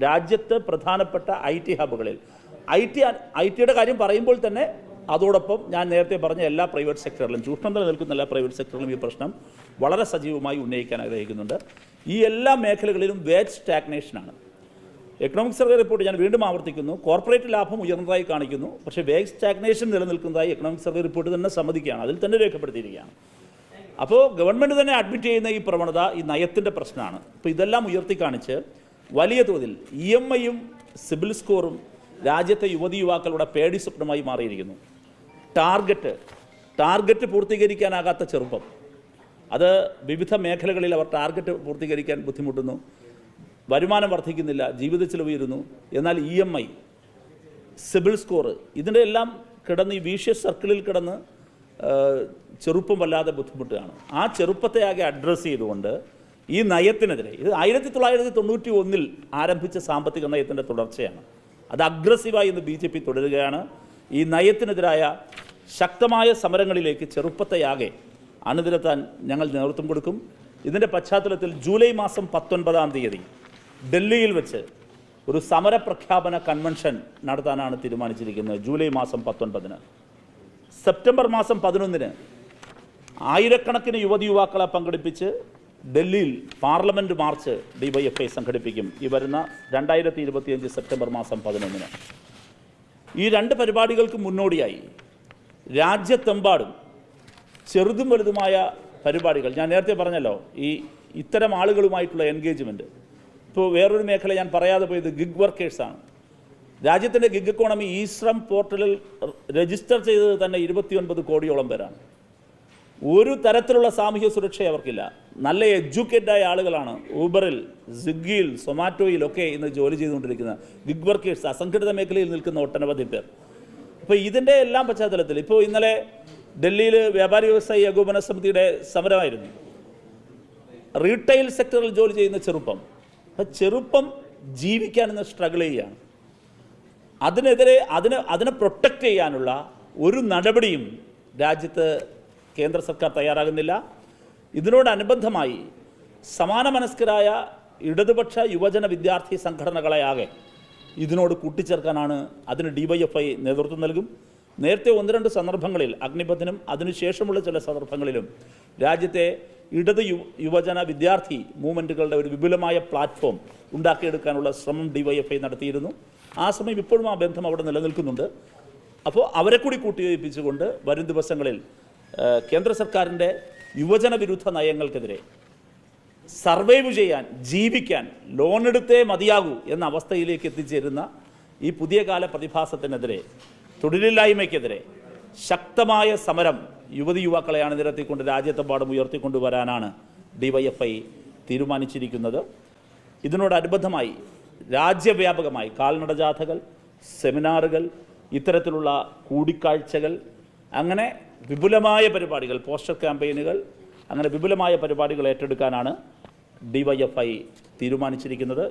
രാജ്യത്ത് പ്രധാനപ്പെട്ട IT ഹബ്ബുകളിൽ I ടിയുടെ കാര്യം പറയുമ്പോൾ തന്നെ അതോടൊപ്പം ഞാൻ നേരത്തെ പറഞ്ഞ എല്ലാ പ്രൈവറ്റ് സെക്ടറിലും ചൂഷണം നിലനിൽക്കുന്ന എല്ലാ പ്രൈവറ്റ് സെക്ടറിലും ഈ പ്രശ്നം വളരെ സജീവമായി ഉന്നയിക്കാൻ ആഗ്രഹിക്കുന്നുണ്ട്. ഈ എല്ലാ മേഖലകളിലും വേജ് സ്റ്റാഗ്നേഷനാണ്. എക്കണോമിക് സർവേ റിപ്പോർട്ട് ഞാൻ വീണ്ടും ആവർത്തിക്കുന്നു, കോർപ്പറേറ്റ് ലാഭം ഉയർന്നതായി കാണിക്കുന്നു, പക്ഷേ വേജ് സ്റ്റാഗ്നേഷൻ നിലനിൽക്കുന്നതായി എക്കണോമിക് സർവേ റിപ്പോർട്ട് തന്നെ സമ്മതിക്കുകയാണ്, അതിൽ തന്നെ രേഖപ്പെടുത്തിയിരിക്കുകയാണ്. അപ്പോൾ ഗവൺമെൻറ് തന്നെ അഡ്മിറ്റ് ചെയ്യുന്ന ഈ പ്രവണത ഈ നയത്തിൻ്റെ പ്രശ്നമാണ്. അപ്പോൾ ഇതെല്ലാം ഉയർത്തിക്കാണിച്ച് വലിയ തോതിൽ EMIയും സിബിൽ സ്കോറും രാജ്യത്തെ യുവതി യുവാക്കളുടെ പേടി സ്വപ്നമായി മാറിയിരിക്കുന്നു. ടാർഗറ്റ് പൂർത്തീകരിക്കാനാകാത്ത ചെറുപ്പം, അത് വിവിധ മേഖലകളിൽ അവർ ടാർഗറ്റ് പൂർത്തീകരിക്കാൻ ബുദ്ധിമുട്ടുന്നു. വരുമാനം വർദ്ധിക്കുന്നില്ല, ജീവിത ചെലവ് ഉയരുന്നു. എന്നാൽ EMI, സിബിൽ സ്കോർ, ഇതിൻ്റെ എല്ലാം കിടന്ന് ഈ വീഷ്യസ് സർക്കിളിൽ കിടന്ന് ചെറുപ്പം വല്ലാതെ ബുദ്ധിമുട്ടുകയാണ്. ആ ചെറുപ്പത്തെ ആകെ അഡ്രസ്സ് ചെയ്തുകൊണ്ട് ഈ നയത്തിനെതിരെ, ഇത് 1991 ആരംഭിച്ച സാമ്പത്തിക നയത്തിൻ്റെ തുടർച്ചയാണ്. അത് അഗ്രസീവായി ഇന്ന് BJP തുടരുകയാണ്. ഈ നയത്തിനെതിരായ ശക്തമായ സമരങ്ങളിലേക്ക് ചെറുപ്പത്തെയാകെ അണിനിരത്താൻ ഞങ്ങൾ നേതൃത്വം കൊടുക്കും. ഇതിൻ്റെ പശ്ചാത്തലത്തിൽ ജൂലൈ മാസം 19 ഡൽഹിയിൽ വെച്ച് ഒരു സമരപ്രഖ്യാപന കൺവെൻഷൻ നടത്താനാണ് തീരുമാനിച്ചിരിക്കുന്നത്. ജൂലൈ മാസം 19. സെപ്റ്റംബർ മാസം 11 ആയിരക്കണക്കിന് യുവതി യുവാക്കളെ പങ്കെടുപ്പിച്ച് ഡൽഹിയിൽ പാർലമെൻറ്റ് മാർച്ച് DYFI സംഘടിപ്പിക്കും. ഈ വരുന്ന 2025 സെപ്റ്റംബർ മാസം 11. ഈ രണ്ട് പരിപാടികൾക്ക് മുന്നോടിയായി രാജ്യത്തെമ്പാടും ചെറുതും വലുതുമായ പരിപാടികൾ, ഞാൻ നേരത്തെ പറഞ്ഞല്ലോ, ഇത്തരം ആളുകളുമായിട്ടുള്ള എൻഗേജ്മെൻറ്റ്. ഇപ്പോൾ വേറൊരു മേഖല ഞാൻ പറയാതെ പോയത് ഗിഗ് വർക്കേഴ്സാണ്. രാജ്യത്തിൻ്റെ ഗിഗ് എക്കോണമി ഈശ്രം പോർട്ടലിൽ രജിസ്റ്റർ ചെയ്തത് തന്നെ 29 കോടിയോളം പേരാണ്. ഒരു തരത്തിലുള്ള സാമൂഹ്യ സുരക്ഷ അവർക്കില്ല. നല്ല എഡ്യൂക്കേറ്റഡായ ആളുകളാണ് ഊബറിൽ, സ്വിഗ്ഗിയിൽ, സൊമാറ്റോയിലൊക്കെ ഇന്ന് ജോലി ചെയ്തുകൊണ്ടിരിക്കുന്ന ഗിഗ് വർക്കേഴ്സ്, അസംഘടിത മേഖലയിൽ നിൽക്കുന്ന ഒട്ടനവധി പേർ. ഇപ്പോൾ ഇതിൻ്റെ എല്ലാം പശ്ചാത്തലത്തിൽ ഇപ്പോൾ ഇന്നലെ ഡൽഹിയിൽ വ്യാപാരി വ്യവസായി ഏകോപന സമിതിയുടെ സമരമായിരുന്നു. റീറ്റെയിൽ സെക്ടറിൽ ജോലി ചെയ്യുന്ന ചെറുപ്പം, ചെറുപ്പം ജീവിക്കാൻ ഇന്ന് സ്ട്രഗിൾ ചെയ്യുകയാണ്. അതിനെതിരെ അതിനെ പ്രൊട്ടക്റ്റ് ചെയ്യാനുള്ള ഒരു നടപടിയും രാജ്യത്ത് കേന്ദ്ര സർക്കാർ തയ്യാറാകുന്നില്ല. ഇതിനോടനുബന്ധമായി സമാനമനസ്കരായ ഇടതുപക്ഷ യുവജന വിദ്യാർത്ഥി സംഘടനകളെയാകെ ഇതിനോട് കൂട്ടിച്ചേർക്കാനാണ് അതിന് DYFI നേതൃത്വം നൽകും. നേരത്തെ 1-2 സന്ദർഭങ്ങളിൽ, അഗ്നിപഥിനും അതിനുശേഷമുള്ള ചില സന്ദർഭങ്ങളിലും രാജ്യത്തെ ഇടത് യുവജന വിദ്യാർത്ഥി മൂവ്മെൻറ്റുകളുടെ ഒരു വിപുലമായ പ്ലാറ്റ്ഫോം ഉണ്ടാക്കിയെടുക്കാനുള്ള ശ്രമം DYFI നടത്തിയിരുന്നു. ആ സമയം ഇപ്പോഴും ആ ബന്ധം അവിടെ നിലനിൽക്കുന്നുണ്ട്. അപ്പോൾ അവരെ കൂടി കൂട്ടിയോജിപ്പിച്ചുകൊണ്ട് വരും ദിവസങ്ങളിൽ കേന്ദ്ര സർക്കാരിൻ്റെ യുവജന വിരുദ്ധ നയങ്ങൾക്കെതിരെ സർവൈവ് ചെയ്യാൻ, ജീവിക്കാൻ ലോണെടുത്തേ മതിയാകൂ എന്ന അവസ്ഥയിലേക്ക് എത്തിച്ചേരുന്ന ഈ പുതിയ കാല പ്രതിഭാസത്തിനെതിരെ, തൊഴിലില്ലായ്മയ്ക്കെതിരെ ശക്തമായ സമരം യുവതി യുവാക്കളെ അണിനിരത്തിക്കൊണ്ട് രാജ്യത്തെമ്പാടും ഉയർത്തിക്കൊണ്ടുവരാനാണ് DYFI തീരുമാനിച്ചിരിക്കുന്നത്. ഇതിനോടനുബന്ധമായി രാജ്യവ്യാപകമായി കാൽനട ജാഥകൾ, സെമിനാറുകൾ, ഇത്തരത്തിലുള്ള കൂടിക്കാഴ്ചകൾ, അങ്ങനെ വിപുലമായ പരിപാടികൾ, പോസ്റ്റർ ക്യാമ്പയിനുകൾ, അങ്ങനെ വിപുലമായ പരിപാടികൾ ഏറ്റെടുക്കാനാണ് DYFI തീരുമാനിച്ചിരിക്കുന്നത്.